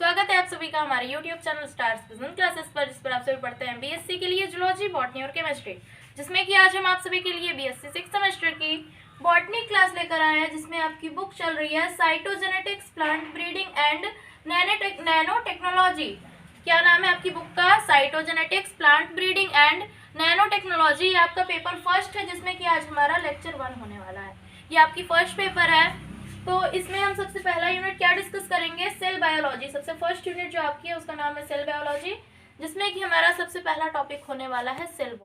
स्वागत है आप सभी का हमारे YouTube channel stars business classes पर, जिस पर आप सभी पढ़ते हैं बीएससी के लिए जूलॉजी, बॉटनी और केमिस्ट्री, जिसमें कि आज हम आप सभी के लिए बीएससी 6th सेमेस्टर की बॉटनी क्लास लेकर आए हैं, जिसमें आपकी बुक चल रही है cytogenetics, plant breeding and nano technology. क्या नाम है आपकी बुक का? Cytogenetics, plant breeding and nano technology. ये आपका पेपर फर्स्ट है, जिसमें कि आज हमारा लेक्चर 1 होने वाला है। ये आपकी फर्स्ट पेपर है, तो इसमें हम सबसे पहला यूनिट क्या डिस्कस करेंगे? Cell biology. सबसे फर्स्ट यूनिट जो आपकी है उसका नाम है सेल बायोलॉजी, जिसमें कि हमारा सबसे पहला टॉपिक होने वाला है सेल।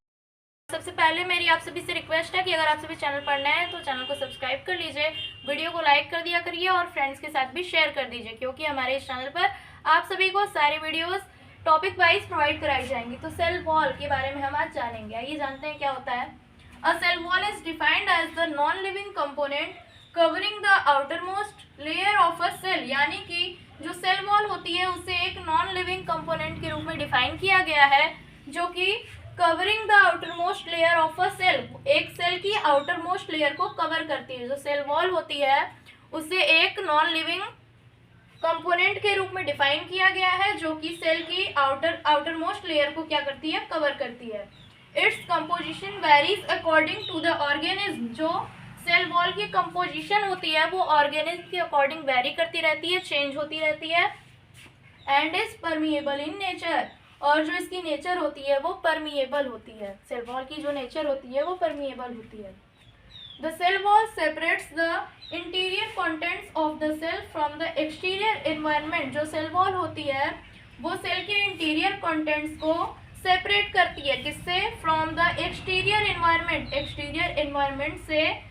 सबसे पहले मेरी आप सभी से रिक्वेस्ट है कि अगर आप सभी चैनल पर नए हैं तो चैनल को सब्सक्राइब कर लीजिए, वीडियो को लाइक कर दिया करिए और फ्रेंड्स के साथ भी शेयर कर दीजिए, क्योंकि हमारे इस चैनल पर आप सभी को सारी वीडियोस टॉपिक वाइज प्रोवाइड कराई जाएंगी। तो सेल वॉल के बारे में हम आज जानेंगे। आइए जानते हैं क्या होता है। A cell wall is defined as the non living component covering the outermost layer of a cell, यानी कि जो सेल वॉल होती है उसे एक नॉन लिविंग कंपोनेंट के रूप में डिफाइन किया गया है, जो कि covering the outermost layer of a cell, एक सेल की आउटरमोस्ट लेयर को कवर करती है। जो सेल वॉल होती है उसे एक नॉन लिविंग कंपोनेंट के रूप में डिफाइन किया गया है, जो कि सेल की आउटरमोस्ट लेयर को क्या करती है? कवर करती है। Its composition varies according to the organism. जो सेल वॉल की कंपोजिशन होती है वो ऑर्गेनिज्म के अकॉर्डिंग वेरी करती रहती है, चेंज होती रहती है। And is permeable in nature, और जो इसकी नेचर होती है वो परमिएबल होती है। सेल वॉल की जो नेचर होती है वो परमिएबल होती है। The cell wall separates the interior contents of the cell from the exterior environment. जो सेल वॉल होती है वो सेल के इंटीरियर कंटेंट्स को सेपरेट करती है। किससे? From the exterior environment, exterior environment से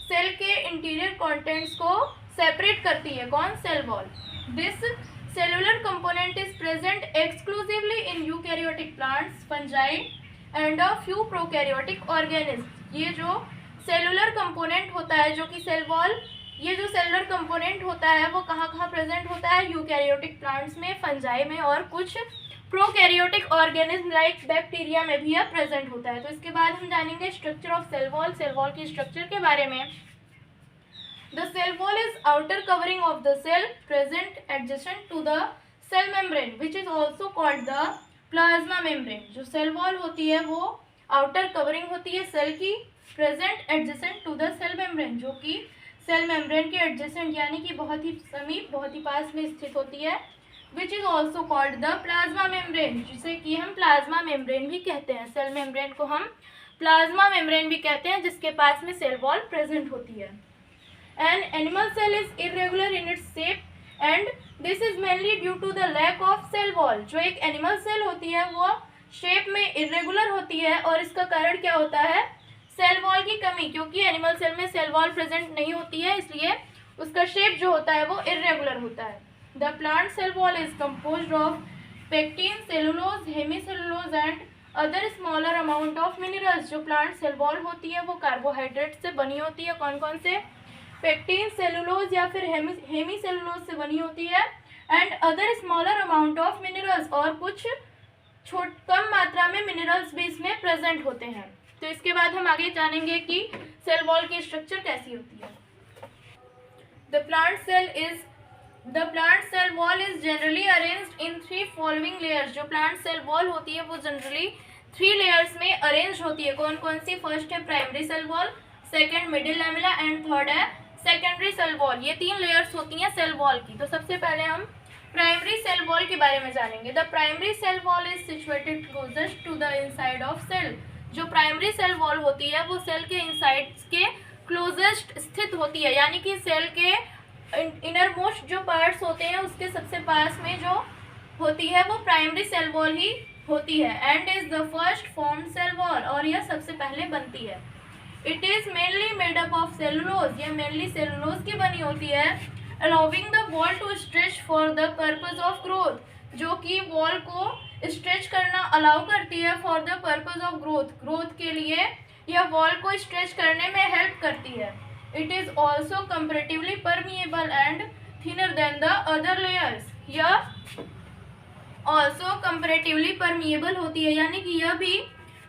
सेल के इंटीरियर कंटेंट्स को सेपरेट करती है। कौन? Cell wall. This cellular component is present exclusively in eukaryotic plants, fungi and a few prokaryotic organism. ये जो सेलुलर कंपोनेंट होता है, जो कि सेल वॉल, ये जो सेलुलर कंपोनेंट होता है वो कहाँ कहाँ प्रेजेंट होता है? यूकैरियोटिक प्लांट्स में, फंजाई में और कुछ प्रोकैरियोटिक ऑर्गेनिज्म लाइक बैक्टीरिया में भी यह प्रेजेंट होता है। तो इसके बाद हम जानेंगे structure of cell wall, cell wall की स्ट्रक्चर के बारे में। The cell wall is outer covering of the cell present adjacent to the cell membrane which is also called the plasma membrane. जो सेल वॉल होती है वो outer covering होती है सेल की, present adjacent to the cell membrane, जो कि cell membrane के एडजेसेंट यानी कि बहुत ही समीप, बहुत ही पास में स्थित होती है। विच is also called the plasma membrane, जिसे कि हम प्लाज्मा मेम्ब्रेन भी कहते हैं। सेल मेम्ब्रेन को हम प्लाज्मा मेम्ब्रेन भी कहते हैं, जिसके पास में सेल वॉल प्रेजेंट होती है। An animal cell is irregular in its shape and this is mainly due to the lack of cell wall. जो एक एनिमल सेल होती है वो शेप में इरेगुलर होती है, और इसका कारण क्या होता है? सेल वॉल की कमी, क्योंकि एनिमल सेल में सेल वॉल प्रेजेंट नहीं होती है, इसलिए उसका शेप जो होता है वो इरेगुलर होता है। The plant cell wall is composed of pectin, cellulose, hemicellulose and other smaller amount of minerals। जो plant cell wall होती है वो कार्बोहाइड्रेट से बनी होती है। कौन कौन से? पेक्टिन, सेलुलोज या फिर हेमीसेलुलोज से बनी होती है। And other smaller amount of minerals, और कुछ कम मात्रा में मिनरल्स भी इसमें प्रेजेंट होते हैं। तो इसके बाद हम आगे जानेंगे कि सेल वॉल की स्ट्रक्चर कैसी होती है। The plant cell wall is generally arranged in 3 following layers। जो plant cell wall होती है वो जनरली 3 layers में अरेंज होती है। कौन कौन सी? फर्स्ट है primary cell wall, second middle lamella and third है सेकेंडरी सेल वॉल। ये 3 लेयर्स होती हैं सेल वॉल की। तो सबसे पहले हम प्राइमरी सेल वॉल के बारे में जानेंगे। The primary cell wall is situated closest to the inside of cell. जो प्राइमरी सेल वॉल होती है वो सेल के इनसाइड के क्लोजेस्ट स्थित होती है, यानी कि सेल के इनर मोस्ट जो पार्ट्स होते हैं उसके सबसे पास में जो होती है वो प्राइमरी सेल वॉल ही होती है। And is the first form cell wall, और यह सबसे पहले बनती है। It is mainly made up of cellulose, यह मेनली सेलुलोज की बनी होती है। Allowing the wall to stretch for the purpose of growth, जो कि वॉल को स्ट्रेच करना अलाउ करती है for the purpose of growth, growth के लिए यह वॉल को स्ट्रेच करने में हेल्प करती है। It is also comparatively permeable and thinner than the other layers। यह also comparatively permeable होती है, यानी कि यह भी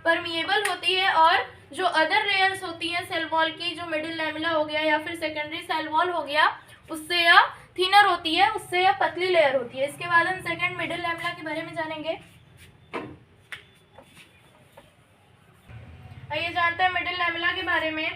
permeable होती है, और जो अदर लेयर्स होती है सेल वॉल की, जो मिडिल लैमेला हो गया या फिर सेकेंडरी सेल वॉल हो गया, उससे यह थिनर होती है, उससे यह पतली लेयर होती है। इसके बाद हम सेकंड मिडिल लैमेला के बारे में जानेंगे। आइए जानते हैं मिडिल लैमेला के बारे में।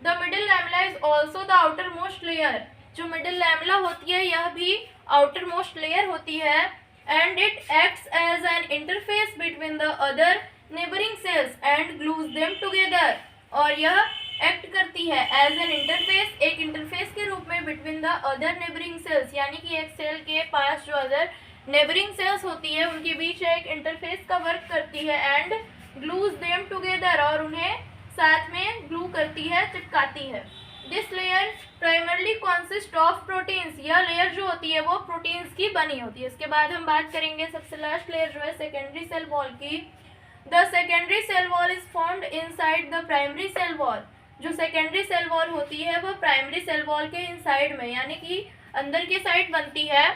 The middle lamella is also the outer most layer. जो मिडिल लैमेला होती है यह भी आउटर मोस्ट लेयर होती है। And it acts as an interface between the other neighbouring cells and glues them together. और यह एक्ट करती है एज एन इंटरफेस, एक इंटरफेस के रूप में between the other neighbouring cells, यानी कि एक सेल के पास जो अदर नेबरिंग सेल्स होती है उनके बीच एक इंटरफेस का वर्क करती है। एंड ग्लूज देम टुगेदर, और उन्हें साथ में ग्लू करती है, चिपकाती है। This layer primarily consist of proteins. यह लेयर जो होती है वो प्रोटीन्स की बनी होती है। इसके बाद हम बात करेंगे सबसे लास्ट लेयर जो है सेकेंडरी सेल वॉल की। The secondary cell wall is formed inside the primary cell wall. जो सेकेंडरी सेल वॉल होती है वो प्राइमरी सेल वॉल के इनसाइड में, यानी कि अंदर की साइड बनती है।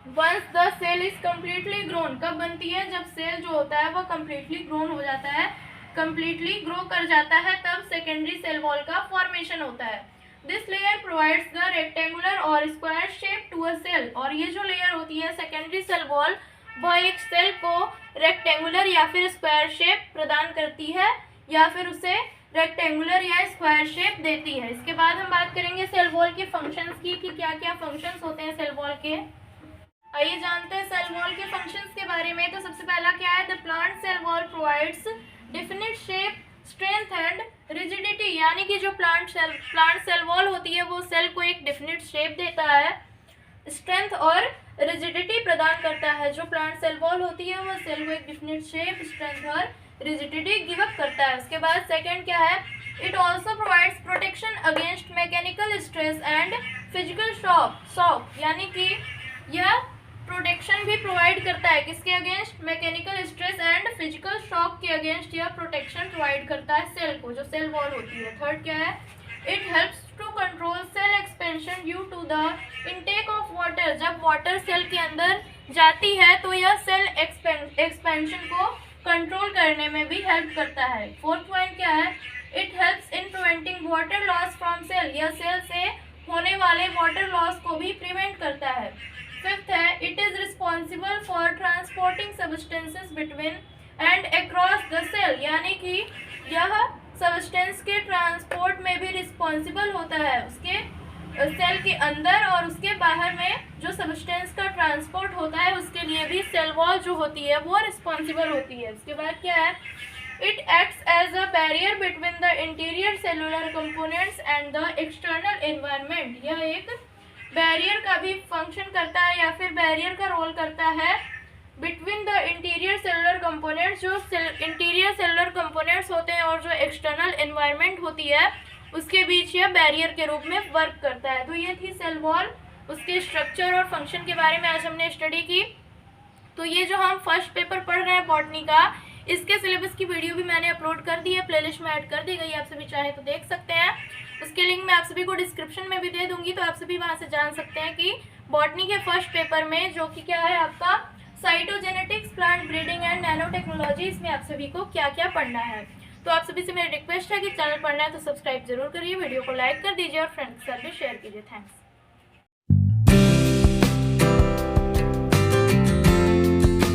Once the cell is completely grown, कब बनती है? जब सेल जो होता है वो कम्प्लीटली ग्रोन हो जाता है, कम्प्लीटली ग्रो कर जाता है, तब सेकेंडरी सेल वॉल का फॉर्मेशन होता है। This layer provides the rectangular और square shape to a cell. और ये जो लेयर होती है सेकेंडरी सेल वॉल, वह एक सेल को रेक्टेंगुलर या फिर स्क्वायर शेप प्रदान करती है, या फिर उसे रेक्टेंगुलर या स्क्वायर शेप देती है। इसके बाद हम बात करेंगे सेल वॉल के फंक्शंस की कि क्या क्या फंक्शंस होते हैं सेल वॉल के। आइए जानते हैं सेल वॉल के फंक्शंस के बारे में। तो सबसे पहला क्या है? The plant cell wall provides definite shape, strength and rigidity. यानी कि जो प्लांट सेल वॉल होती है वो सेल को एक डेफिनिट शेप देता है, स्ट्रेंथ और रिजिडिटी प्रदान करता है। जो प्लांट सेल वॉल होती है वो सेल को एक डेफिनिट शेप, स्ट्रेंथ और रिजिडिटी गिव अप करता है। उसके बाद सेकंड क्या है? It also provides protection against mechanical stress and physical shock. यानी कि यह प्रोटेक्शन भी प्रोवाइड करता है, किसके against? Mechanical stress and physical shock के अगेंस्ट यह प्रोटेक्शन प्रोवाइड करता है सेल को, जो सेल वॉल होती है। थर्ड क्या है? It helps to control cell expansion due to the intake of water. जब वाटर सेल के अंदर जाती है तो यह सेल एक्सपेंशन को कंट्रोल करने में भी हेल्प करता है। फोर्थ पॉइंट क्या है? It helps in preventing water loss from cell. यह सेल से होने वाले वाटर लॉस को भी प्रिवेंट करता है। फिफ्थ है, it is responsible for transporting substances between and across the cell. यानी कि यह सब्सटेंस के ट्रांसपोर्ट में भी रिस्पॉन्सिबल होता है। उसके सेल के अंदर और उसके बाहर में जो सब्सटेंस का ट्रांसपोर्ट होता है उसके लिए भी सेल वॉल जो होती है वो रिस्पॉन्सिबल होती है। उसके बाद क्या है? It acts as a barrier between the interior cellular components and the external environment. यह एक बैरियर का भी फंक्शन करता है या फिर बैरियर का रोल करता है between the interior cellular components. जो इंटीरियर सेलुलर कंपोनेंट्स होते हैं और जो एक्सटर्नल एनवायरनमेंट होती है उसके बीच यह बैरियर के रूप में वर्क करता है। तो ये थी सेल वॉल, उसके स्ट्रक्चर और फंक्शन के बारे में आज हमने स्टडी की। तो ये जो हम फर्स्ट पेपर पढ़ रहे हैं बॉटनी का, इसके सिलेबस की वीडियो भी मैंने अपलोड कर दी है, प्लेलिस्ट में ऐड कर दी गई है, आप सभी चाहे तो देख सकते हैं। उसके लिंक मैं आप सभी को डिस्क्रिप्शन में भी दे दूंगी, तो आप सभी वहाँ से जान सकते हैं कि बॉटनी के फर्स्ट पेपर में जो कि क्या है आपका cytogenetics, plant breeding and nano technology, इसमें आप सभी को क्या क्या पढ़ना है। तो आप सभी से मेरी रिक्वेस्ट है कि चैनल पढ़ना है तो सब्सक्राइब जरूर करिए, वीडियो को लाइक कर दीजिए और फ्रेंड्स के साथ भी शेयर कीजिए। थैंक्स।